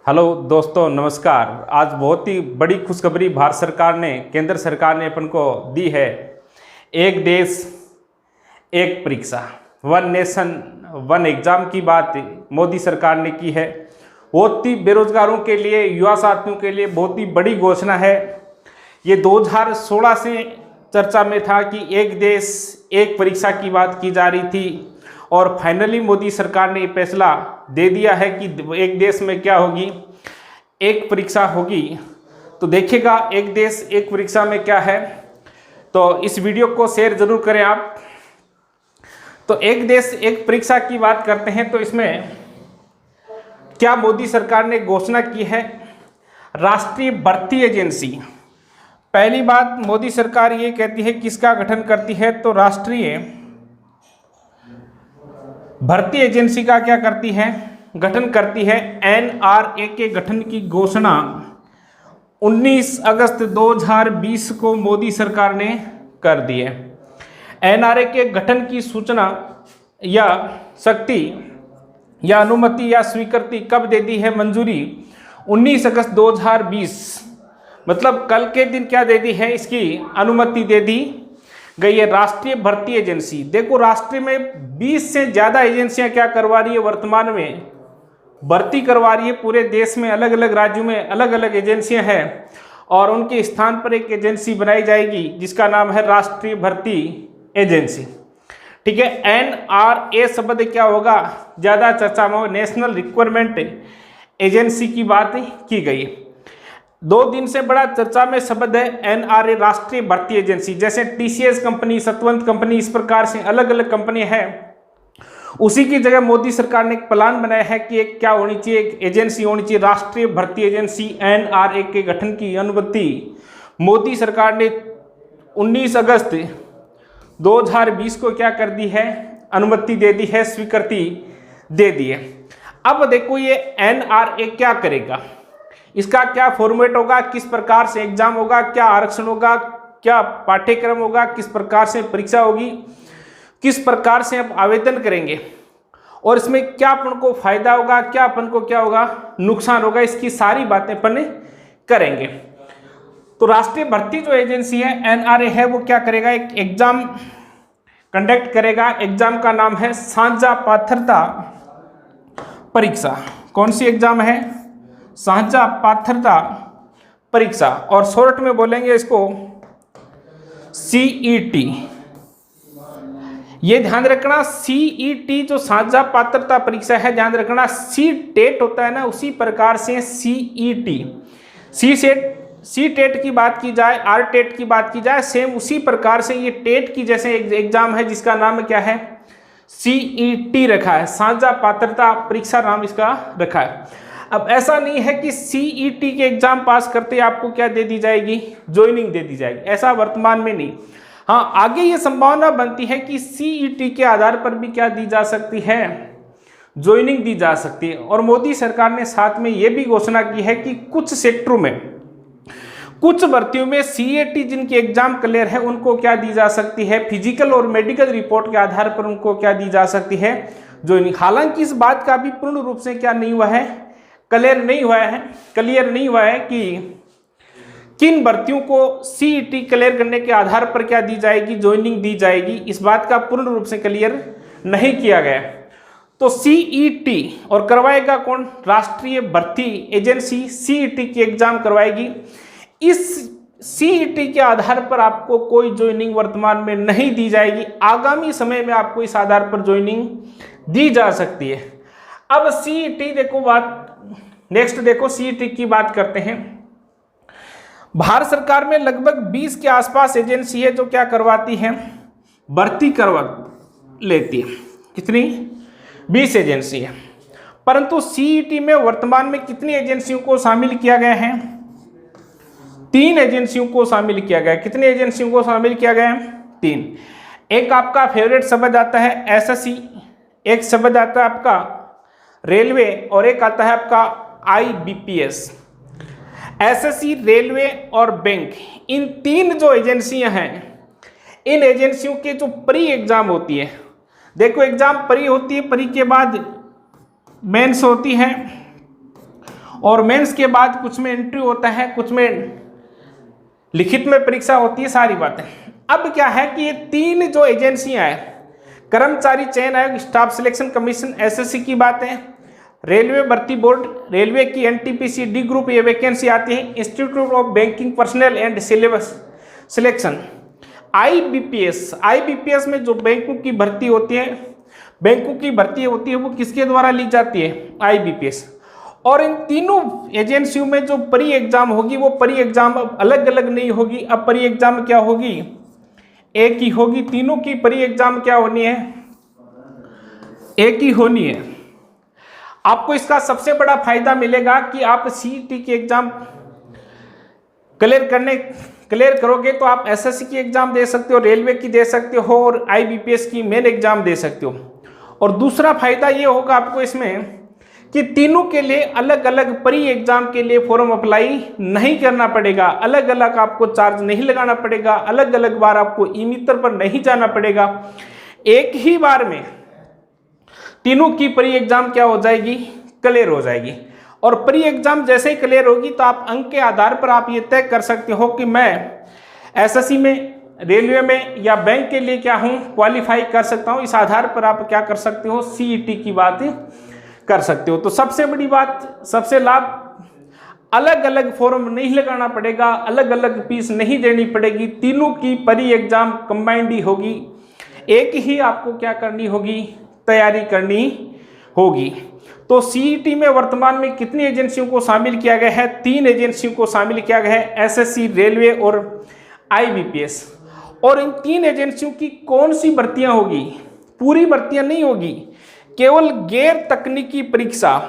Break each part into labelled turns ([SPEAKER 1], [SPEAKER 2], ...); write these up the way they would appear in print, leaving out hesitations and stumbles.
[SPEAKER 1] Hello दोस्तों, नमस्कार। आज बहुत ही बड़ी खुशखबरी भारत सरकार ने, केंद्र सरकार ने अपन को दी है। एक देश एक परीक्षा, वन नेशन वन एग्जाम की बात मोदी सरकार ने की है। बहुत ही बेरोजगारों के लिए, युवा साथियों के लिए बहुत ही बड़ी घोषणा है। ये 2016 से चर्चा में था कि एक देश एक परीक्षा की बात की जा रही थी और फाइनली मोदी सरकार ने फैसला दे दिया है कि एक देश में क्या होगी, एक परीक्षा होगी। तो देखिएगा एक देश एक परीक्षा में क्या है। तो इस वीडियो को शेयर जरूर करें आप। तो एक देश एक परीक्षा की बात करते हैं, तो इसमें क्या मोदी सरकार ने घोषणा की है। राष्ट्रीय भर्ती एजेंसी, पहली बात मोदी सरकार ये कहती है किसका गठन करती है, तो राष्ट्रीय भर्ती एजेंसी का क्या करती है, गठन करती है। एनआरए के गठन की घोषणा 19 अगस्त 2020 को मोदी सरकार ने कर दी है। एनआरए के गठन की सूचना या शक्ति या अनुमति या स्वीकृति कब दे दी है, मंजूरी 19 अगस्त 2020, मतलब कल के दिन क्या दे दी है, इसकी अनुमति दे दी गई है। राष्ट्रीय भर्ती एजेंसी, देखो राष्ट्रीय में 20 से ज़्यादा एजेंसियां क्या करवा रही है, वर्तमान में भर्ती करवा रही है। पूरे देश में अलग अलग राज्यों में अलग अलग एजेंसियां हैं और उनके स्थान पर एक एजेंसी बनाई जाएगी जिसका नाम है राष्ट्रीय भर्ती एजेंसी। ठीक है। एनआरए शब्द क्या होगा, ज़्यादा चर्चा में नेशनल रिक्वायरमेंट एजेंसी की बात की गई। 2 दिन से बड़ा चर्चा में शब्द है एनआरए, राष्ट्रीय भर्ती एजेंसी। जैसे टीसीएस कंपनी, सतवंत कंपनी, इस प्रकार से अलग अलग कंपनी है। उसी की जगह मोदी सरकार ने एक प्लान बनाया है कि एक क्या होनी चाहिए, एक एजेंसी होनी चाहिए, राष्ट्रीय भर्ती एजेंसी। एनआरए के गठन की अनुमति मोदी सरकार ने 19 अगस्त 2020 को क्या कर दी है, अनुमति दे दी है, स्वीकृति दे दी है। अब देखो ये एनआरए क्या करेगा, इसका क्या फॉर्मेट होगा, किस प्रकार से एग्जाम होगा, क्या आरक्षण होगा, क्या पाठ्यक्रम होगा, किस प्रकार से परीक्षा होगी, किस प्रकार से आप आवेदन करेंगे और इसमें क्या अपन को फायदा होगा, क्या अपन को क्या होगा, नुकसान होगा, इसकी सारी बातें अपन करेंगे। तो राष्ट्रीय भर्ती जो एजेंसी है एनआरए है, वो क्या करेगा, एक एग्जाम कंडक्ट करेगा। एग्जाम का नाम है साझा पात्रता परीक्षा। कौन सी एग्जाम है, साझा पात्रता परीक्षा, और शॉर्ट में बोलेंगे इसको सीईटी। ये ध्यान रखना, सीईटी जो साझा पात्रता परीक्षा है, ध्यान रखना सी टेट होता है ना, उसी प्रकार से सीईटी, सी टेट की बात की जाए, आर टेट की बात की जाए, सेम उसी प्रकार से ये टेट की जैसे एग्जाम है जिसका नाम क्या है, सीईटी रखा है, साझा पात्रता परीक्षा नाम इसका रखा है। अब ऐसा नहीं है कि सीईटी के एग्जाम पास करते आपको क्या दे दी जाएगी, ज्वाइनिंग दे दी जाएगी, ऐसा वर्तमान में नहीं। हाँ, आगे ये संभावना बनती है कि सीईटी के आधार पर भी क्या दी जा सकती है, ज्वाइनिंग दी जा सकती है। और मोदी सरकार ने साथ में ये भी घोषणा की है कि कुछ सेक्टरों में, कुछ भर्तियों में सीईटी जिनकी एग्जाम क्लियर है उनको क्या दी जा सकती है, फिजिकल और मेडिकल रिपोर्ट के आधार पर उनको क्या दी जा सकती है, ज्वाइनिंग। हालांकि इस बात का भी पूर्ण रूप से क्या नहीं हुआ है, क्लियर नहीं हुआ है कि किन भर्तियों को सीईटी क्लियर करने के आधार पर क्या दी जाएगी, ज्वाइनिंग दी जाएगी। इस बात का पूर्ण रूप से क्लियर नहीं किया गया। तो सीईटी और करवाएगा कौन, राष्ट्रीय भर्ती एजेंसी सीईटी की एग्जाम करवाएगी। इस सीईटी के आधार पर आपको कोई ज्वाइनिंग वर्तमान में नहीं दी जाएगी, आगामी समय में आपको इस आधार पर ज्वाइनिंग दी जा सकती है। अब सीईटी देखो, बात नेक्स्ट देखो, सीईटी की बात करते हैं। भारत सरकार में लगभग 20 के आसपास एजेंसी है जो क्या करवाती है, भर्ती करवा लेती है। कितनी, 20 एजेंसी है। परंतु सीईटी में वर्तमान में कितनी एजेंसियों को शामिल किया गया है, 3 एजेंसियों को शामिल किया गया है। कितनी एजेंसियों को शामिल किया गया है, 3। एक आपका फेवरेट शब्द आता है एसएससी, एक शब्द आता है आपका रेलवे और एक आता है आपका आईबीपीएस। एसएससी, रेलवे और बैंक, इन 3 जो एजेंसियां हैं, इन एजेंसियों के जो प्री एग्जाम होती है, देखो एग्जाम प्री होती है, प्री के बाद मेंस होती है और मेंस के बाद कुछ में इंटरव्यू होता है, कुछ में लिखित में परीक्षा होती है, सारी बातें। अब क्या है कि ये 3 जो एजेंसियां हैं, कर्मचारी चयन आयोग, स्टाफ सिलेक्शन कमीशन, एसएससी की बात है, रेलवे भर्ती बोर्ड, रेलवे की एनटीपीसी डी ग्रुप ये वैकेंसी आती है, institute of banking personal and syllabus selection, IBPS में जो बैंकों की भर्ती होती है, वो किसके द्वारा ली जाती है? आईबीपीएस। और इन तीनों एजेंसियों में जो प्री एग्जाम होगी वो प्री एग्जाम अब अलग अलग नहीं होगी। अब प्री एग्जाम क्या होगी? एक ही होगी। तीनों की प्री एग्जाम क्या होनी है? एक ही होनी है। आपको इसका सबसे बड़ा फायदा मिलेगा कि आप सीईटी की एग्जाम क्लियर करोगे तो आप एसएससी की एग्जाम दे सकते हो, रेलवे की दे सकते हो और आईबीपीएस की मेन एग्जाम दे सकते हो। और दूसरा फायदा ये होगा आपको इसमें कि तीनों के लिए अलग अलग प्री एग्जाम के लिए फॉर्म अप्लाई नहीं करना पड़ेगा, अलग अलग आपको चार्ज नहीं लगाना पड़ेगा, अलग अलग बार आपको ई-मित्र पर नहीं जाना पड़ेगा। एक ही बार में तीनों की प्री एग्जाम क्या हो जाएगी? क्लियर हो जाएगी। और प्री एग्जाम जैसे ही क्लियर होगी तो आप अंक के आधार पर आप ये तय कर सकते हो कि मैं एसएससी में, रेलवे में या बैंक के लिए क्या हूँ, क्वालिफाई कर सकता हूँ। इस आधार पर आप क्या कर सकते हो? सीईटी की बात कर सकते हो। तो सबसे बड़ी बात, सबसे लाभ, अलग अलग फॉर्म नहीं लगाना पड़ेगा, अलग अलग फीस नहीं देनी पड़ेगी, तीनों की प्री एग्जाम कंबाइंड ही होगी। एक ही आपको क्या करनी होगी? तैयारी करनी होगी। तो सीईटी में वर्तमान में कितनी एजेंसियों को शामिल किया गया है? 3 एजेंसियों को शामिल किया गया है, एसएससी, रेलवे और आईबीपीएस। और इन 3 एजेंसियों की कौन सी भर्तियां होगी? पूरी भर्तियां नहीं होगी, केवल गैर तकनीकी परीक्षा,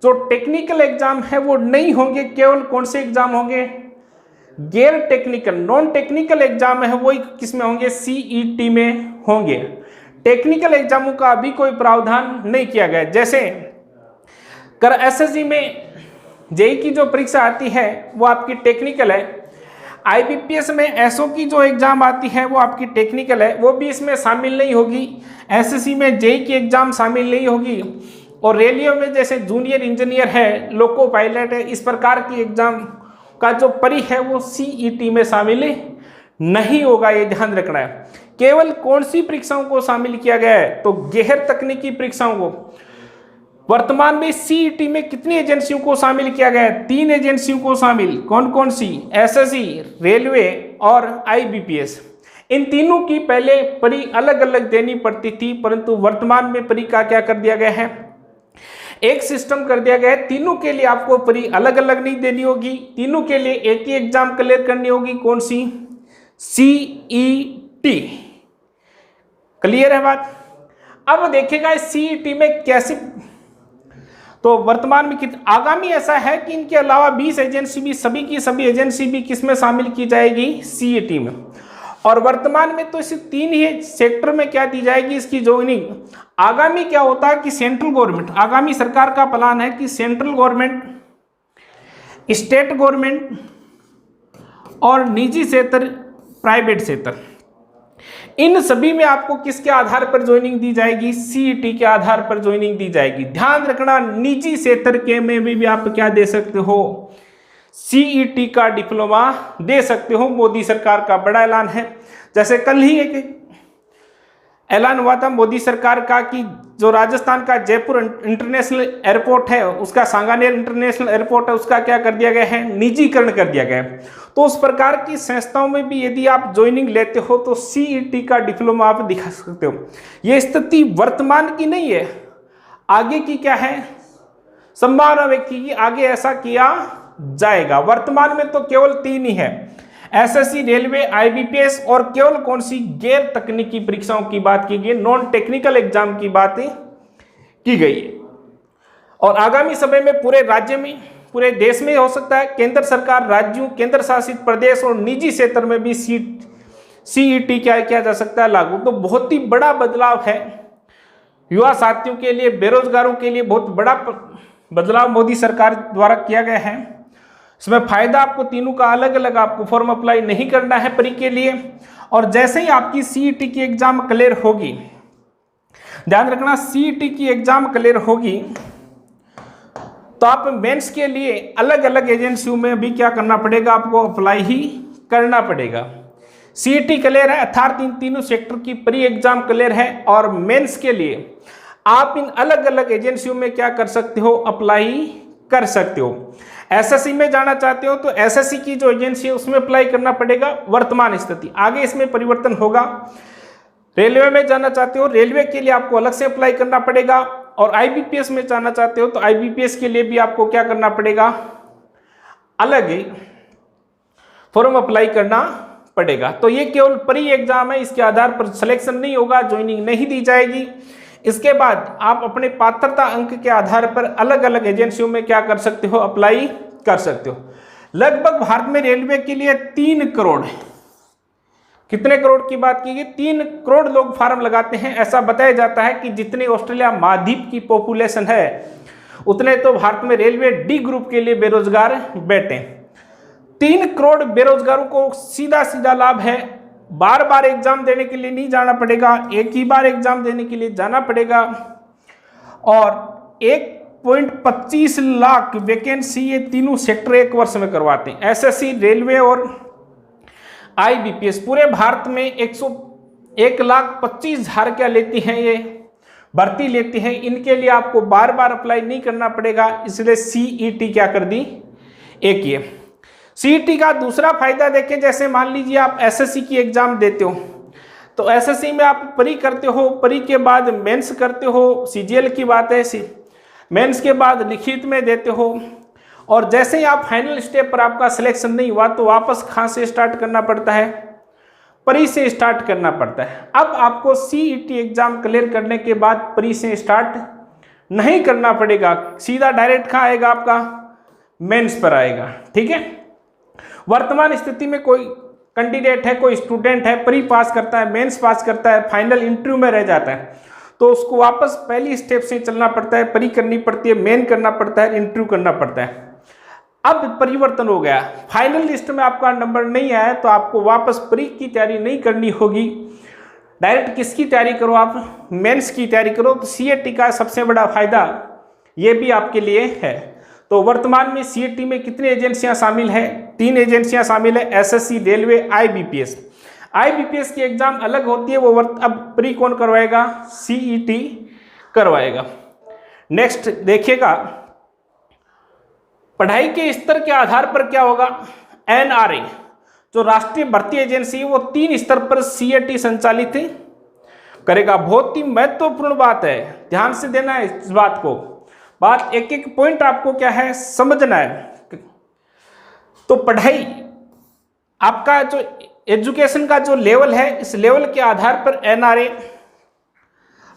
[SPEAKER 1] जो टेक्निकल एग्जाम है वो नहीं होंगे। केवल कौन से एग्जाम होंगे? गैर टेक्निकल, नॉन टेक्निकल एग्जाम है वो किस में होंगे? सीईटी में होंगे। टेक्निकल एग्जामों का अभी कोई प्रावधान नहीं किया गया। जैसे कर एसएससी में जेई की जो परीक्षा आती है वो आपकी टेक्निकल है, आईबीपीएस में एसओ की जो एग्जाम आती है वो आपकी टेक्निकल है, वो भी इसमें शामिल नहीं होगी। एसएससी में जेई की एग्जाम शामिल नहीं होगी। और रेलवे में जैसे जूनियर इंजीनियर है, लोको पायलट है, इस प्रकार की एग्जाम का जो परी है वो सीईटी में शामिल नहीं होगा, ये ध्यान रखना है। केवल कौन सी परीक्षाओं को शामिल किया गया है? तो गैर तकनीकी परीक्षाओं को। वर्तमान में सीईटी में कितनी एजेंसियों को शामिल किया गया है? 3 एजेंसियों को शामिल। कौन कौन सी? एसएससी, रेलवे और आईबीपीएस। इन तीनों की पहले परी अलग अलग देनी पड़ती थी, परंतु वर्तमान में परी का क्या कर दिया गया है? एक सिस्टम कर दिया गया है। तीनों के लिए आपको परी अलग अलग नहीं देनी होगी, तीनों के लिए एक ही एग्जाम क्लियर करनी होगी। कौन सी? सीईटी। क्लियर है बात? अब देखेगा सीईटी में कैसे, तो वर्तमान में आगामी ऐसा है कि इनके अलावा 20 एजेंसी भी, सभी की सभी एजेंसी भी किसमें शामिल की जाएगी? सीईटी में। और वर्तमान में तो इस 3 ही सेक्टर में क्या दी जाएगी इसकी ज्वाइनिंग। आगामी क्या होता है कि सेंट्रल गवर्नमेंट, आगामी सरकार का प्लान है कि सेंट्रल गवर्नमेंट, स्टेट गवर्नमेंट और निजी क्षेत्र, प्राइवेट क्षेत्र, इन सभी में आपको किसके आधार पर ज्वाइनिंग दी जाएगी? सीईटी के आधार पर ज्वाइनिंग दी जाएगी। ध्यान रखना, निजी क्षेत्र के में भी आप क्या दे सकते हो? सीईटी का डिप्लोमा दे सकते हो। मोदी सरकार का बड़ा ऐलान है। जैसे कल ही एक ऐलान हुआ था मोदी सरकार का कि जो राजस्थान का जयपुर इंटरनेशनल एयरपोर्ट है, उसका सांगानेर इंटरनेशनल एयरपोर्ट है, उसका क्या कर दिया गया है? निजीकरण कर दिया गया है। तो उस प्रकार की संस्थाओं में भी यदि आप ज्वाइनिंग लेते हो तो सीईटी का डिप्लोमा आप दिखा सकते हो। ये स्थिति वर्तमान की नहीं है, आगे की क्या है? संभावना व्यक्ति की आगे ऐसा किया जाएगा। वर्तमान में तो केवल 3 ही है, एसएससी, रेलवे, आईबीपीएस और केवल कौन सी? गैर तकनीकी परीक्षाओं की बात की गई, नॉन टेक्निकल एग्जाम की बातें की गई है। और आगामी समय में पूरे राज्य में, पूरे देश में हो सकता है, केंद्र सरकार, राज्यों, केंद्र शासित प्रदेश और निजी क्षेत्र में भी सीईटी क्या किया जा सकता है? लागू। तो बहुत ही बड़ा बदलाव है युवा साथियों के लिए, बेरोजगारों के लिए बहुत बड़ा बदलाव मोदी सरकार द्वारा किया गया है। इसमें फायदा आपको तीनों का अलग अलग, आपको फॉर्म अप्लाई नहीं करना है परी के लिए। और जैसे ही आपकी सीईटी की एग्जाम क्लियर होगी, ध्यान रखना, सीईटी की एग्जाम क्लियर होगी तो तो आप मेंस के लिए अलग अलग एजेंसियों में भी क्या करना पड़ेगा, आपको अप्लाई ही करना पड़ेगा। सीईटी क्लियर है अर्थात इन तीनों सेक्टर की प्री एग्जाम क्लियर है, और मेंस के लिए आप इन अलग अलग एजेंसियों में क्या कर सकते हो, अप्लाई कर सकते हो। एसएससी में जाना चाहते हो तो एसएससी की जो एजेंसी है उसमें अप्लाई करना पड़ेगा वर्तमान स्थिति, आगे इसमें परिवर्तन होगा। रेलवे में जाना चाहते हो, रेलवे के लिए आपको अलग से अप्लाई करना पड़ेगा, और आईबीपीएस में जाना चाहते हो तो आईबीपीएस के लिए भी आपको क्या करना पड़ेगा, अलग ही फॉर्म अप्लाई करना पड़ेगा। तो ये केवल प्री एग्जाम है, इसके आधार पर सिलेक्शन नहीं होगा, ज्वाइनिंग नहीं दी जाएगी। इसके बाद आप अपने पात्रता अंक के आधार पर अलग अलग एजेंसियों में क्या कर सकते हो, अप्लाई कर सकते हो। लगभग भारत में रेलवे के लिए 3 करोड़, कितने करोड़ की बात की गई, 3 करोड़ लोग फार्म लगाते हैं। ऐसा बताया जाता है कि जितने ऑस्ट्रेलिया महाद्वीप की पॉपुलेशन है उतने तो भारत में रेलवे डी ग्रुप के लिए बेरोजगार बैठे। 3 करोड़ बेरोजगारों को सीधा सीधा लाभ है, बार बार एग्जाम देने के लिए नहीं जाना पड़ेगा, एक ही बार एग्जाम देने के लिए जाना पड़ेगा, और 1.25 लाख वैकेंसी ये तीनों सेक्टर एक वर्ष में करवाते हैं, एसएससी, रेलवे और आईबीपीएस। पूरे भारत में 1,25,000 क्या लेती हैं, ये भर्ती लेती हैं। इनके लिए आपको बार बार अप्लाई नहीं करना पड़ेगा, इसलिए सीईटी क्या कर दी, एक ये। सीईटी का दूसरा फायदा देखें, जैसे मान लीजिए आप एसएससी की एग्जाम देते हो तो एसएससी में आप प्री करते हो, प्री के बाद मेंस करते हो, सीजीएल की बात है, मेंस के बाद लिखित में देते हो, और जैसे ही आप फाइनल स्टेप पर आपका सिलेक्शन नहीं हुआ तो वापस कहाँ से स्टार्ट करना पड़ता है, प्री से स्टार्ट करना पड़ता है। अब आपको सीईटी एग्जाम क्लियर करने के बाद प्री से स्टार्ट नहीं करना पड़ेगा, सीधा डायरेक्ट कहाँ आएगा, आपका मेंस पर आएगा। ठीक है, वर्तमान स्थिति में कोई कैंडिडेट है, कोई स्टूडेंट है, प्री पास करता है, मेंस पास करता है, फाइनल इंटरव्यू में रह जाता है तो उसको वापस पहली स्टेप से चलना पड़ता है, प्री करनी पड़ती है, मेन करना पड़ता है, इंटरव्यू करना पड़ता है। अब परिवर्तन हो गया, फाइनल लिस्ट में आपका नंबर नहीं आया तो आपको वापस प्री की तैयारी नहीं करनी होगी, डायरेक्ट किसकी तैयारी करो, आप मेंस की तैयारी करो। तो सीईटी का सबसे बड़ा फायदा ये भी आपके लिए है। तो वर्तमान में सीईटी में कितनी एजेंसियां शामिल है, 3 एजेंसियां शामिल है, एसएससी, रेलवे, आईबीपीएस। आईबीपीएस की एग्जाम अलग होती है, वो अब प्री कौन करवाएगा, सीईटी करवाएगा। नेक्स्ट देखिएगा, पढ़ाई के स्तर के आधार पर क्या होगा, एनआरए जो राष्ट्रीय भर्ती एजेंसी है वो 3 स्तर पर सीईटी संचालित करेगा। बहुत ही महत्वपूर्ण बात है, ध्यान से देना है इस बात को, बात एक एक पॉइंट आपको क्या है समझना है। तो पढ़ाई आपका जो एजुकेशन का जो लेवल है, इस लेवल के आधार पर एनआरए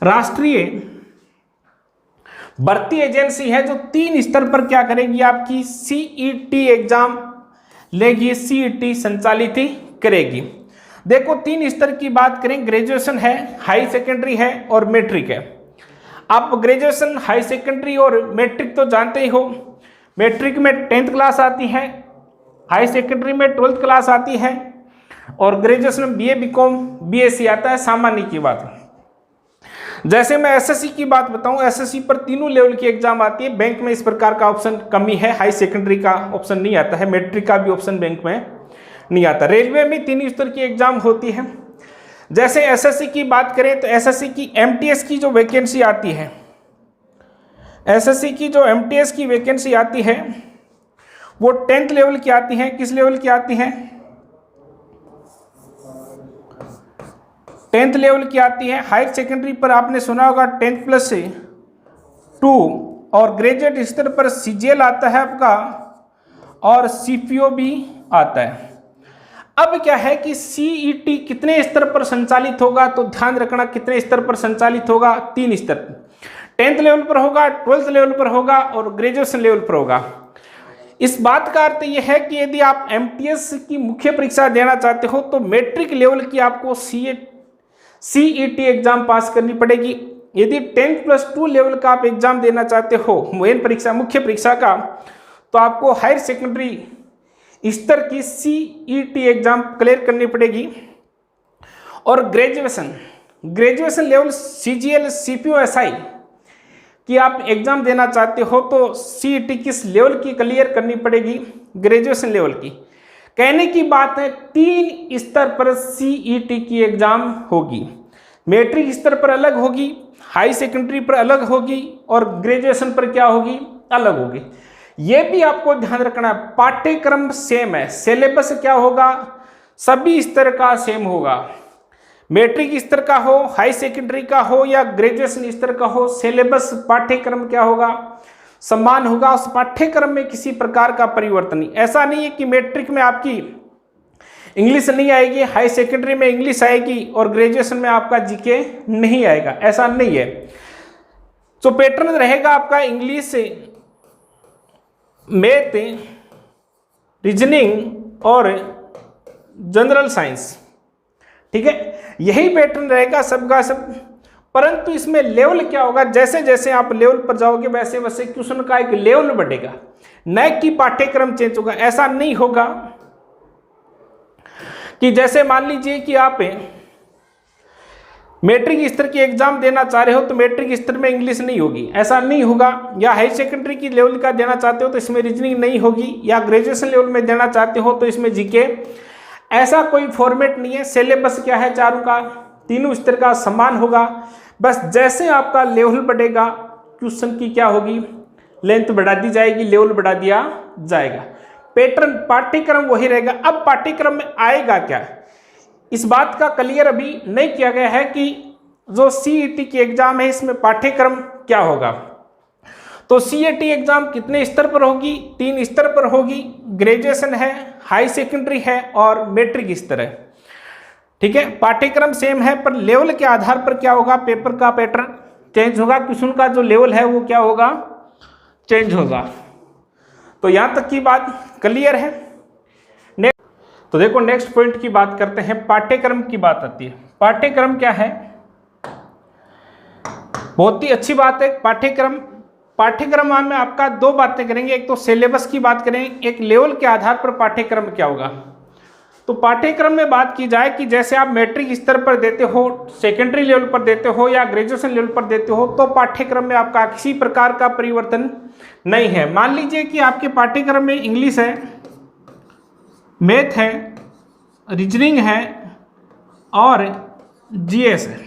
[SPEAKER 1] राष्ट्रीय भर्ती एजेंसी है जो 3 स्तर पर क्या करेगी, आपकी सीईटी एग्जाम लेगी, सीईटी संचालित करेगी। देखो 3 स्तर की बात करें, ग्रेजुएशन है, हाई सेकेंडरी है और मैट्रिक है। आप ग्रेजुएशन, हाई सेकेंडरी और मैट्रिक तो जानते ही हो, मैट्रिक में 10th क्लास आती है, हाई सेकेंडरी में 12th क्लास आती है, और ग्रेजुएशन में बीए, बीकॉम, बीएससी आता है, सामान्य की बात। जैसे मैं एसएससी की बात बताऊं, एसएससी पर तीनों लेवल की एग्जाम आती है, बैंक में इस प्रकार का ऑप्शन कमी है, हाई सेकेंडरी का ऑप्शन नहीं आता है, मैट्रिक का भी ऑप्शन बैंक में नहीं आता। रेलवे में 3 स्तर की एग्जाम होती है। जैसे एसएससी की बात करें तो एसएससी की एमटीएस की जो वैकेंसी आती है, एसएससी की जो एमटीएस की वैकेंसी आती है वो 10th लेवल की आती है। किस लेवल की आती है, 10th लेवल की आती है। हायर सेकेंडरी पर आपने सुना होगा 10+2, और ग्रेजुएट स्तर पर सीजीएल आता है आपका, और सीपीओ भी आता है। अब क्या है कि सीईटी कितने स्तर पर संचालित होगा, तो ध्यान रखना कितने स्तर पर संचालित होगा, 3 स्तर, 10th लेवल पर होगा, 12th लेवल पर होगा और ग्रेजुएशन लेवल पर होगा। इस बात का अर्थ यह है कि यदि आप एमटीएस की मुख्य परीक्षा देना चाहते हो तो मैट्रिक लेवल की आपको सीईटी एग्जाम पास करनी पड़ेगी। यदि 10+2 लेवल का आप एग्जाम देना चाहते हो, मेन परीक्षा, मुख्य परीक्षा का, तो आपको हायर सेकेंडरी स्तर की सीईटी एग्जाम क्लियर करनी पड़ेगी। और graduation level CGL, CPO, SI कि आप एग्जाम देना चाहते हो तो सीईटी किस लेवल की क्लियर करनी पड़ेगी, ग्रेजुएशन लेवल की। कहने की बात है 3 स्तर पर सीईटी की एग्जाम होगी। मैट्रिक स्तर पर अलग होगी, हाई सेकेंडरी पर अलग होगी और ग्रेजुएशन पर क्या होगी, अलग होगी। यह भी आपको ध्यान रखना है, पाठ्यक्रम सेम है, सिलेबस क्या होगा, सभी स्तर का सेम होगा। मैट्रिक स्तर का हो, हाई सेकेंडरी का हो या ग्रेजुएशन स्तर का हो, सिलेबस पाठ्यक्रम क्या होगा, समान होगा। उस पाठ्यक्रम में किसी प्रकार का परिवर्तन नहीं। ऐसा नहीं है कि मैट्रिक में आपकी इंग्लिश नहीं आएगी, हाई सेकेंडरी में इंग्लिश आएगी और ग्रेजुएशन में आपका जीके नहीं आएगा, ऐसा नहीं है। तो पैटर्न रहेगा आपका इंग्लिश, मैथ, रीजनिंग और जनरल साइंस, ठीक है, यही पैटर्न रहेगा सबका सब। परंतु इसमें लेवल क्या होगा, जैसे जैसे आप लेवल पर जाओगे वैसे वैसे क्वेश्चन का एक लेवल बढ़ेगा, न कि पाठ्यक्रम चेंज होगा। ऐसा नहीं होगा कि जैसे मान लीजिए कि आप मैट्रिक स्तर की एग्जाम देना चाह रहे हो तो मैट्रिक स्तर में इंग्लिश नहीं होगी, ऐसा नहीं होगा। या हाई सेकेंडरी की लेवल का देना चाहते हो तो इसमें रीजनिंग नहीं होगी, या ग्रेजुएशन लेवल में देना चाहते हो तो इसमें जीके, ऐसा कोई फॉर्मेट नहीं है। सिलेबस क्या है, चारों का, तीनों स्तर का समान होगा। बस जैसे आपका लेवल बढ़ेगा क्वेश्चन की क्या होगी, लेंथ बढ़ा दी जाएगी, लेवल बढ़ा दिया जाएगा। पैटर्न पाठ्यक्रम वही रहेगा। अब पाठ्यक्रम में आएगा क्या, इस बात का क्लियर अभी नहीं किया गया है कि जो सीईटी की एग्जाम है इसमें पाठ्यक्रम क्या होगा। तो सीईटी एग्जाम कितने स्तर पर होगी, 3 स्तर पर होगी। ग्रेजुएशन है, हाई सेकेंडरी है और मैट्रिक स्तर है, ठीक है। पाठ्यक्रम सेम है पर लेवल के आधार पर क्या होगा, पेपर का पैटर्न चेंज होगा, क्वेश्चन का जो लेवल है वो क्या होगा, चेंज होगा। तो यहां तक की बात क्लियर है। तो देखो नेक्स्ट पॉइंट की बात करते हैं, पाठ्यक्रम की बात आती है। पाठ्यक्रम क्या है, बहुत ही अच्छी बात है। पाठ्यक्रम में आपका 2 बातें करेंगे, एक तो सिलेबस की बात करेंगे, एक लेवल के आधार पर पाठ्यक्रम क्या होगा। तो पाठ्यक्रम में बात की जाए कि जैसे आप मैट्रिक स्तर पर देते हो, सेकेंडरी लेवल पर देते हो या ग्रेजुएशन लेवल पर देते हो तो पाठ्यक्रम में आपका किसी प्रकार का परिवर्तन नहीं है। मान लीजिए कि आपके पाठ्यक्रम में इंग्लिश है, मैथ है, रीजनिंग है और जीएस है।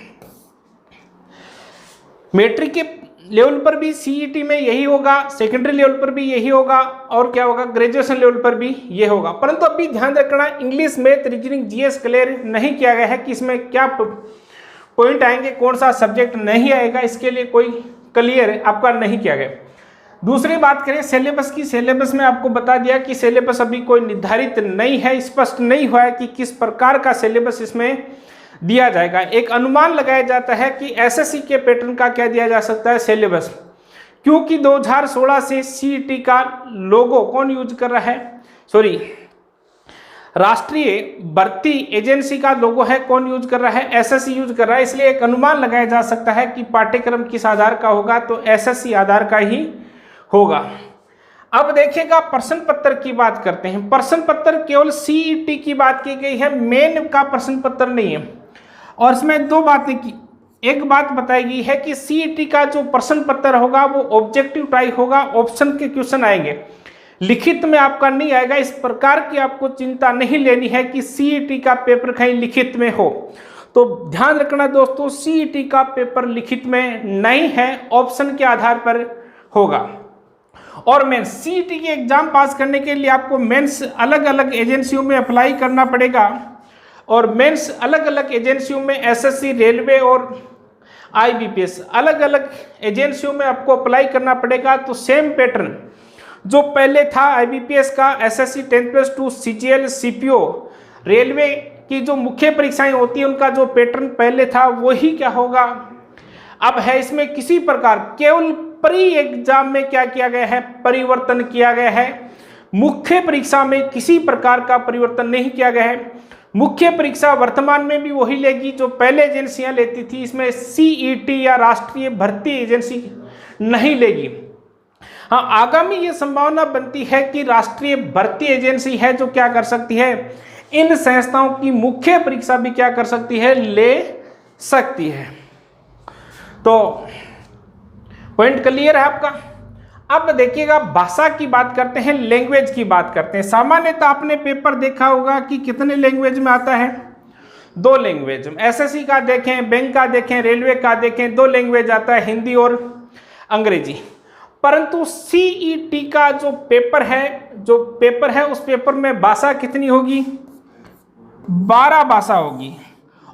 [SPEAKER 1] मैट्रिक के लेवल पर भी सीईटी में यही होगा, सेकेंडरी लेवल पर भी यही होगा और क्या होगा, ग्रेजुएशन लेवल पर भी ये होगा। परंतु अभी ध्यान रखना, English, math, reasoning, GS clear नहीं किया गया है कि इसमें क्या पॉइंट आएंगे, कौन सा सब्जेक्ट नहीं आएगा, इसके लिए कोई क्लियर आपका नहीं किया गया। दूसरी बात करें सिलेबस की, सिलेबस में आपको बता दिया कि सिलेबस अभी कोई निर्धारित नहीं है, स्पष्ट नहीं हुआ है कि किस प्रकार का सिलेबस इसमें दिया जाएगा। एक अनुमान लगाया जाता है कि एसएससी के पैटर्न का क्या दिया जा सकता है, सिलेबस, क्योंकि 2016 से सीईटी का लोगो कौन यूज कर रहा है, राष्ट्रीय भर्ती एजेंसी का लोगो है, कौन यूज कर रहा है, एसएससी यूज कर रहा है। इसलिए एक अनुमान लगाया जा सकता है कि पाठ्यक्रम किस आधार का होगा, तो एसएससी आधार का ही होगा। अब देखिएगा प्रश्न पत्र की बात करते हैं। प्रश्न पत्र केवल सीईटी की बात की गई है, मेन का प्रश्न पत्र नहीं है। और इसमें 2 बातें की, एक बात बताई गई है कि सीईटी का जो प्रश्न पत्र होगा वो ऑब्जेक्टिव टाइप होगा, ऑप्शन के क्वेश्चन आएंगे, लिखित में आपका नहीं आएगा। इस प्रकार की आपको चिंता नहीं लेनी है कि सीईटी का पेपर कहीं लिखित में हो। तो ध्यान रखना दोस्तों, सीईटी का पेपर लिखित में नहीं है, ऑप्शन के आधार पर होगा। और मेंस, सीईटी की एग्जाम पास करने के लिए आपको मेंस अलग अलग एजेंसियों में अप्लाई करना पड़ेगा और मेंस अलग अलग एजेंसियों में एसएससी, रेलवे और आईबीपीएस अलग अलग एजेंसियों में आपको अप्लाई करना पड़ेगा। तो सेम पैटर्न जो पहले था आईबीपीएस का, एसएससी 10+2, सीजीएल, सीपीओ, रेलवे की जो मुख्य परीक्षाएं होती हैं उनका जो पैटर्न पहले था वही क्या होगा अब है। इसमें किसी प्रकार केवल प्री एग्जाम में क्या किया गया है, परिवर्तन किया गया है। मुख्य परीक्षा में किसी प्रकार का परिवर्तन नहीं किया गया है। मुख्य परीक्षा वर्तमान में भी वही लेगी जो पहले एजेंसियां लेती थी। इसमें सीईटी या राष्ट्रीय भर्ती एजेंसी नहीं लेगी। हाँ, आगामी ये संभावना बनती है कि राष्ट्रीय भर्ती एजेंसी है जो क्या कर सकती है, इन संस्थाओं की मुख्य परीक्षा भी क्या कर सकती है, ले सकती है। तो पॉइंट क्लियर है आपका। अब देखिएगा भाषा की बात करते हैं, लैंग्वेज की बात करते हैं। सामान्यतः आपने पेपर देखा होगा कि कितने लैंग्वेज में आता है, 2 लैंग्वेज। एसएससी का देखें, बैंक का देखें, रेलवे का देखें, 2 लैंग्वेज आता है, हिंदी और अंग्रेजी। परंतु सीईटी का जो पेपर है उस पेपर में भाषा कितनी होगी, 12 भाषा होगी।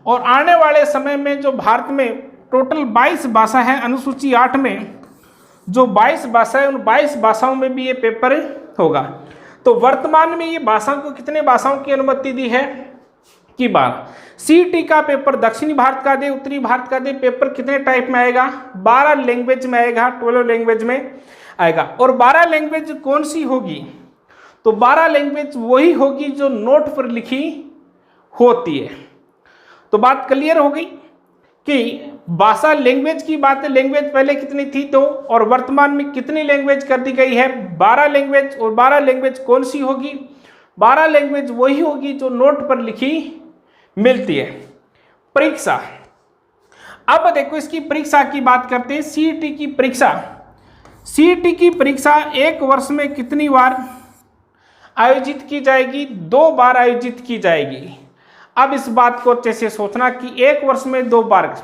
[SPEAKER 1] और आने वाले समय में जो भारत में टोटल 22 भाषा है, अनुसूची 8 में जो 22 भाषा है, उन 22 भाषाओं में भी ये पेपर होगा। तो वर्तमान में ये भाषाओं को कितने भाषाओं की अनुमति दी है कि 12। सीईटी का पेपर दक्षिणी भारत का दे, उत्तरी भारत का दे, पेपर कितने टाइप में आएगा, 12 लैंग्वेज में आएगा, 12 लैंग्वेज में आएगा। और 12 लैंग्वेज कौन सी होगी, तो 12 लैंग्वेज वही होगी जो नोट पर लिखी होती है। तो बात क्लियर हो गई कि भाषा लैंग्वेज की बात है, लैंग्वेज पहले कितनी थी 2 और वर्तमान में कितनी लैंग्वेज कर दी गई है, 12 लैंग्वेज। और 12 लैंग्वेज कौन सी होगी, 12 लैंग्वेज वही होगी जो नोट पर लिखी मिलती है। परीक्षा, अब देखो इसकी परीक्षा की बात करते हैं। सीईटी की परीक्षा, सीईटी की परीक्षा 1 वर्ष में कितनी बार आयोजित की जाएगी, 2 बार आयोजित की जाएगी। अब इस बात को अच्छे से सोचना कि 1 वर्ष में 2 बार।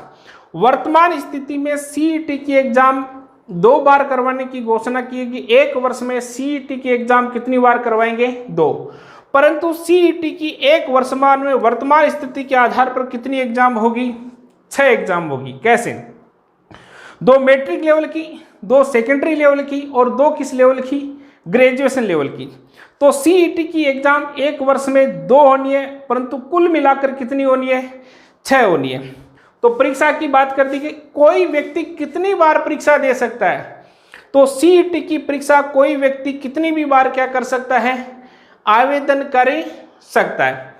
[SPEAKER 1] वर्तमान स्थिति में सीईटी की एग्जाम 2 बार करवाने की घोषणा की गई। 1 वर्ष में सीईटी की एग्जाम कितनी बार करवाएंगे, 2। परंतु सीईटी की 1 वर्षमान में वर्तमान स्थिति के आधार पर कितनी एग्जाम होगी, 6 एग्जाम होगी। कैसे, 2 मैट्रिक लेवल की, 2 सेकेंडरी लेवल की और 2 किस लेवल की, ग्रेजुएशन लेवल की। तो सीईटी की एग्जाम 1 वर्ष में 2 होनी है, परंतु कुल मिलाकर कितनी होनी है, 6 होनी है। तो परीक्षा की बात कर दी गई, कोई व्यक्ति कितनी बार परीक्षा दे सकता है, तो सीईटी की परीक्षा कोई व्यक्ति कितनी भी बार क्या कर सकता है, आवेदन कर सकता है।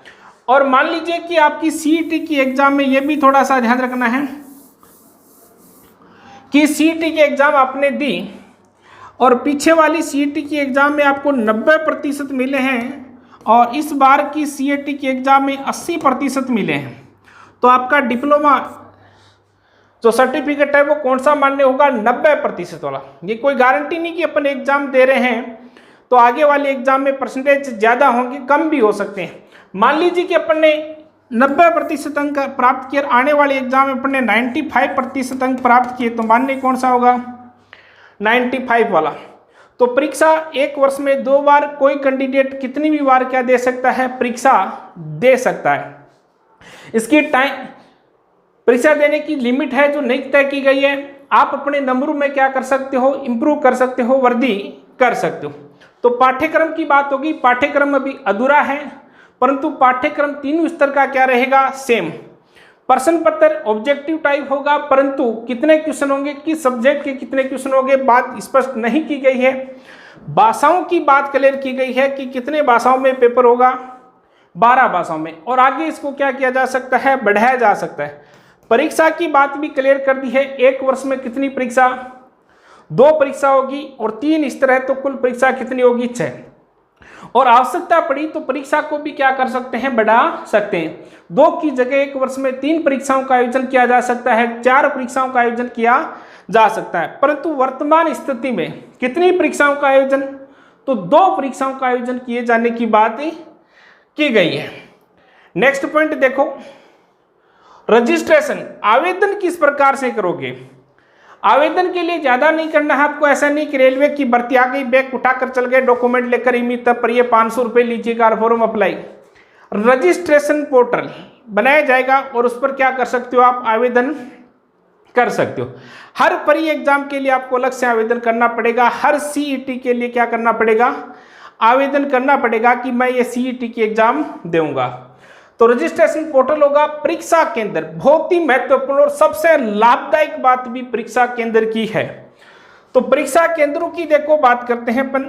[SPEAKER 1] और मान लीजिए कि आपकी सीईटी की एग्जाम में यह भी थोड़ा सा ध्यान रखना है कि सीईटी की एग्जाम आपने दी और पीछे वाली सीईटी की एग्जाम में आपको 90% मिले हैं और इस बार की सीईटी की एग्जाम में 80% मिले हैं, तो आपका डिप्लोमा जो सर्टिफिकेट है वो कौन सा मान्य होगा, 90% वाला। ये कोई गारंटी नहीं कि अपन एग्जाम दे रहे हैं तो आगे वाले एग्जाम में परसेंटेज ज़्यादा होंगे, कम भी हो सकते हैं। मान लीजिए कि अपन ने 90% अंक प्राप्त किए, आने वाले एग्जाम में अपन ने 95% अंक प्राप्त किए, तो मान्य कौन सा होगा, 95 वाला। तो परीक्षा 1 वर्ष में 2 बार कोई कैंडिडेट कितनी भी बार क्या दे सकता है, परीक्षा दे सकता है। इसकी टाइम परीक्षा देने की लिमिट है जो नहीं तय की गई है। आप अपने नंबरों में क्या कर सकते हो, इंप्रूव कर सकते हो, वृद्धि कर सकते हो। तो पाठ्यक्रम की बात होगी, पाठ्यक्रम अभी अधूरा है, परंतु पाठ्यक्रम 3 स्तर का क्या रहेगा, सेम। प्रश्न पत्र ऑब्जेक्टिव टाइप होगा, परंतु कितने क्वेश्चन होंगे, किस सब्जेक्ट के कितने क्वेश्चन होंगे, बात स्पष्ट नहीं की गई है। भाषाओं की बात क्लियर की गई है कि कितने भाषाओं में पेपर होगा, 12 भाषाओं में, और आगे इसको क्या किया जा सकता है, बढ़ाया जा सकता है। परीक्षा की बात भी क्लियर कर दी है, 1 वर्ष में कितनी परीक्षा, 2 परीक्षा होगी और 3 स्तर है, तो कुल परीक्षा कितनी होगी, 6। और आवश्यकता पड़ी तो परीक्षा को भी क्या कर सकते हैं, बढ़ा सकते हैं। 2 की जगह 1 वर्ष में 3 परीक्षाओं का आयोजन किया जा सकता है, 4 परीक्षाओं का आयोजन किया जा सकता है। परंतु वर्तमान स्थिति में कितनी परीक्षाओं का आयोजन, तो 2 परीक्षाओं का आयोजन किए जाने की बात की गई है। नेक्स्ट पॉइंट देखो, रजिस्ट्रेशन, आवेदन किस प्रकार से करोगे। आवेदन के लिए ज़्यादा नहीं करना है आपको, ऐसा नहीं कि रेलवे की भर्ती आ गई, बैग उठाकर चल गए, डॉक्यूमेंट लेकर इमी तब पर ये 500 रुपये लीजिएगा फॉर्म अप्लाई। रजिस्ट्रेशन पोर्टल बनाया जाएगा और उस पर क्या कर सकते हो, आप आवेदन कर सकते हो। हर प्री एग्जाम के लिए आपको अलग से आवेदन करना पड़ेगा, हर सीईटी के लिए क्या करना पड़ेगा, आवेदन करना पड़ेगा कि मैं ये सीईटी की एग्जाम दूंगा। तो रजिस्ट्रेशन पोर्टल होगा। परीक्षा केंद्र बहुत ही महत्वपूर्ण और सबसे लाभदायक बात भी परीक्षा केंद्र की है। तो परीक्षा केंद्रों की देखो बात करते हैं अपन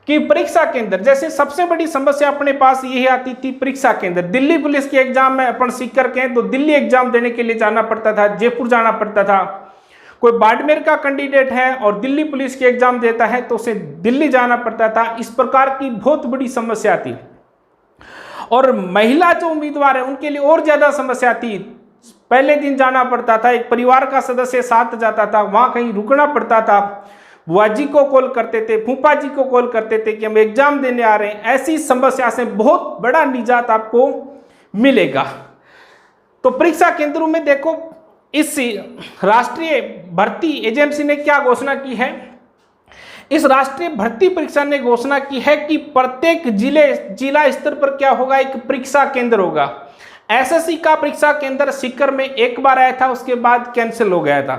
[SPEAKER 1] कि परीक्षा केंद्र, जैसे सबसे बड़ी समस्या अपने पास यही आती थी, परीक्षा केंद्र। दिल्ली पुलिस के एग्जाम में अपन सीकर के तो दिल्ली एग्जाम देने के लिए जाना पड़ता था, जयपुर जाना पड़ता था। कोई बाड़मेर का कैंडिडेट है और दिल्ली पुलिस के एग्जाम देता है तो उसे दिल्ली जाना पड़ता था। इस प्रकार की बहुत बड़ी समस्या थी। और महिला जो उम्मीदवार है उनके लिए और ज्यादा समस्या थी। पहले दिन जाना पड़ता था, एक परिवार का सदस्य साथ जाता था, वहाँ कहीं रुकना पड़ता था, बुआ जी को कॉल करते थे, फूफा जी को कॉल करते थे कि हम एग्जाम देने आ रहे हैं। ऐसी समस्या से बहुत बड़ा निजात आपको मिलेगा। तो परीक्षा केंद्रों में देखो, इस राष्ट्रीय भर्ती एजेंसी ने क्या घोषणा की है, इस राष्ट्रीय भर्ती परीक्षा ने घोषणा की है कि प्रत्येक जिला स्तर पर क्या होगा, एक परीक्षा केंद्र होगा। एसएससी का परीक्षा केंद्र सीकर में एक बार आया था, उसके बाद कैंसिल हो गया था।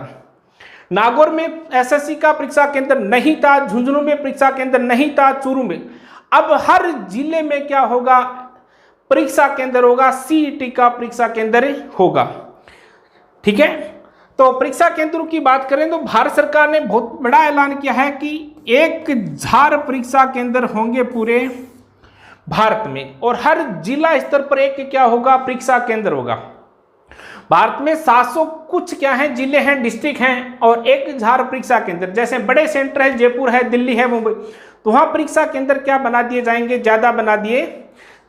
[SPEAKER 1] नागौर में एसएससी का परीक्षा केंद्र नहीं था, झुंझुनू में परीक्षा केंद्र नहीं था, चूरू में। अब हर जिले में क्या होगा, परीक्षा केंद्र होगा, सीईटी का परीक्षा केंद्र होगा। ठीक है, तो परीक्षा केंद्रों की बात करें तो भारत सरकार ने बहुत बड़ा ऐलान किया है कि 1000 परीक्षा केंद्र होंगे पूरे भारत में, और हर जिला स्तर पर एक क्या होगा, परीक्षा केंद्र होगा। भारत में 700 कुछ क्या है, जिले हैं, डिस्ट्रिक्ट हैं, और 1000 परीक्षा केंद्र। जैसे बड़े सेंटर है, जयपुर है, दिल्ली है, मुंबई, तो वहां परीक्षा केंद्र क्या बना दिए जाएंगे, ज्यादा बना दिए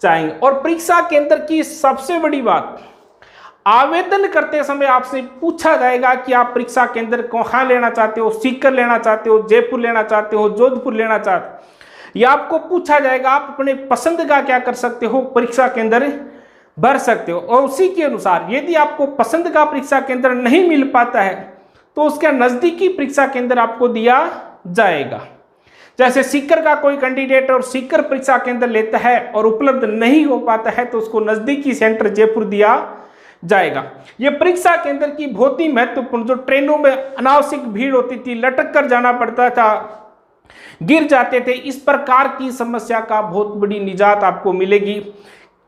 [SPEAKER 1] जाएंगे। और परीक्षा केंद्र की सबसे बड़ी बात, आवेदन करते समय आपसे पूछा जाएगा कि आप परीक्षा केंद्र कहाँ लेना चाहते हो, सीकर लेना चाहते हो, जयपुर लेना चाहते हो, जोधपुर लेना चाहते हो, या आपको पूछा जाएगा आप अपने पसंद का क्या कर सकते हो, परीक्षा केंद्र भर सकते हो। और उसी के अनुसार यदि आपको पसंद का परीक्षा केंद्र नहीं मिल पाता है तो उसका नजदीकी परीक्षा केंद्र आपको दिया जाएगा। जैसे सीकर का कोई कैंडिडेट और सीकर परीक्षा केंद्र लेता है और उपलब्ध नहीं हो पाता है तो उसको नजदीकी सेंटर जयपुर दिया जाएगा। ये परीक्षा केंद्र की बहुत ही महत्वपूर्ण, जो ट्रेनों में अनावश्यक भीड़ होती थी, लटक कर जाना पड़ता था, गिर जाते थे, इस प्रकार की समस्या का बहुत बड़ी निजात आपको मिलेगी।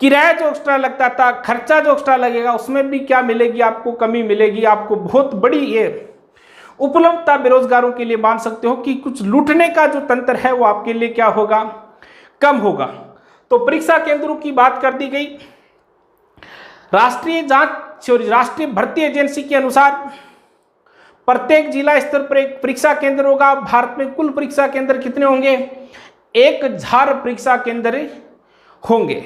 [SPEAKER 1] किराया जो एक्स्ट्रा लगता था, खर्चा जो एक्स्ट्रा लगेगा, उसमें भी क्या मिलेगी, आपको कमी मिलेगी। आपको बहुत बड़ी ये उपलब्धता बेरोजगारों के लिए मान सकते हो कि कुछ लूटने का जो तंत्र है वो आपके लिए क्या होगा, कम होगा। तो परीक्षा केंद्रों की बात कर दी गई। राष्ट्रीय जांच और राष्ट्रीय भर्ती एजेंसी के अनुसार प्रत्येक जिला स्तर पर एक परीक्षा केंद्र होगा। भारत में कुल परीक्षा केंद्र कितने होंगे, 1000 परीक्षा केंद्र होंगे।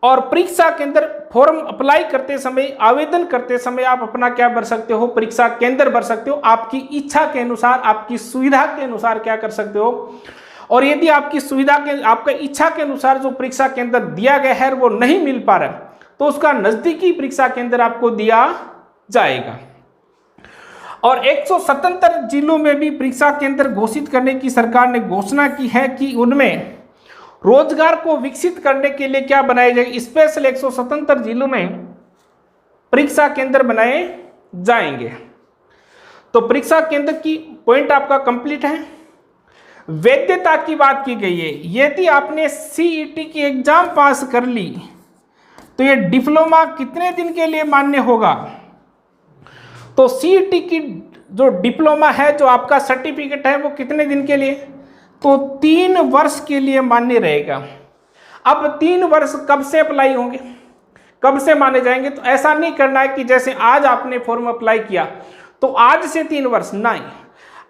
[SPEAKER 1] और परीक्षा केंद्र फॉर्म अप्लाई करते समय, आवेदन करते समय आप अपना क्या भर सकते हो, परीक्षा केंद्र भर सकते हो। आपकी इच्छा के अनुसार, आपकी सुविधा के अनुसार क्या कर सकते हो। और यदि आपकी सुविधा के, आपका इच्छा के अनुसार जो परीक्षा केंद्र दिया गया है वो नहीं मिल पा रहा तो उसका नजदीकी परीक्षा केंद्र आपको दिया जाएगा। और 177 जिलों में भी परीक्षा केंद्र घोषित करने की सरकार ने घोषणा की है कि उनमें रोजगार को विकसित करने के लिए क्या बनाए जाएंगे, स्पेशल 177 जिलों में परीक्षा केंद्र बनाए जाएंगे। तो परीक्षा केंद्र की पॉइंट आपका कंप्लीट है। वैधता की बात की गई है, यदि आपने सीईटी की एग्जाम पास कर ली तो ये डिप्लोमा कितने दिन के लिए मान्य होगा। तो सीईटी की जो डिप्लोमा है, जो आपका सर्टिफिकेट है, वो कितने दिन के लिए, तो 3 वर्ष के लिए मान्य रहेगा। अब 3 वर्ष कब से अप्लाई होंगे, कब से माने जाएंगे, तो ऐसा नहीं करना है कि जैसे आज आपने फॉर्म अप्लाई किया तो आज से 3 वर्ष, नहीं।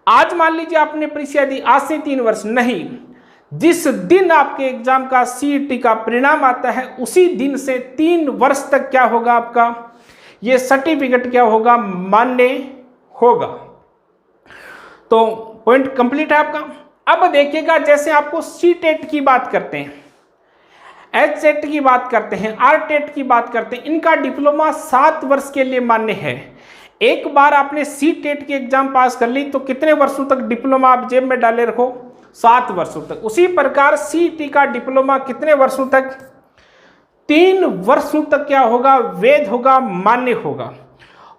[SPEAKER 1] आज मान लीजिए आपने परीक्षा दी, आज से 3 वर्ष नहीं। जिस दिन आपके एग्जाम का सीईटी का परिणाम आता है उसी दिन से 3 वर्ष तक क्या होगा, आपका ये सर्टिफिकेट क्या होगा, मान्य होगा। तो पॉइंट कंप्लीट है आपका। अब देखिएगा, जैसे आपको सीटेट की बात करते हैं, एचसेट की बात करते हैं, आरटेट की बात करते हैं, इनका डिप्लोमा 7 वर्ष के लिए मान्य है। एक बार आपने सीटेट की एग्जाम पास कर ली तो कितने वर्षों तक डिप्लोमा आप जेब में डाले रखो, 7 वर्षों तक। उसी प्रकार सीईटी का डिप्लोमा कितने वर्षों तक, 3 वर्षों तक क्या होगा, वैध होगा, मान्य होगा।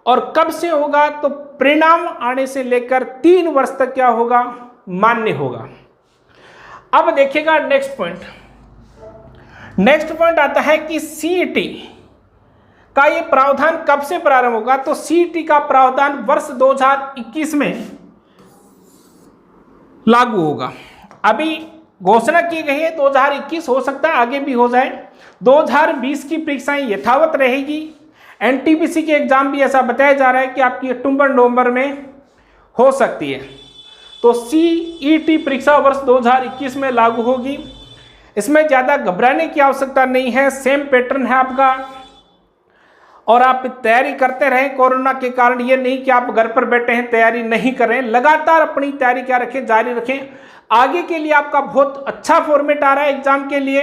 [SPEAKER 1] और कब से होगा, तो परिणाम आने से लेकर 3 वर्ष तक क्या होगा, मान्य होगा। अब देखिएगा नेक्स्ट पॉइंट आता है कि सीईटी का ये प्रावधान कब से प्रारंभ होगा। तो सीईटी का प्रावधान वर्ष 2021 में लागू होगा। अभी घोषणा की गई है 2021, हो सकता है आगे भी हो जाए। 2020 की परीक्षाएं यथावत रहेगी। एनटीपीसी के एग्जाम भी ऐसा बताया जा रहा है कि आपकी अक्टूबर नवंबर में हो सकती है। तो सीईटी परीक्षा वर्ष 2021 में लागू होगी। इसमें ज़्यादा घबराने की आवश्यकता नहीं है, सेम पैटर्न है आपका। और आप तैयारी करते रहें। कोरोना के कारण ये नहीं कि आप घर पर बैठे हैं तैयारी नहीं कर रहे हैं, लगातार अपनी तैयारी क्या रखें, जारी रखें। आगे के लिए आपका बहुत अच्छा फॉर्मेट आ रहा है एग्जाम के लिए।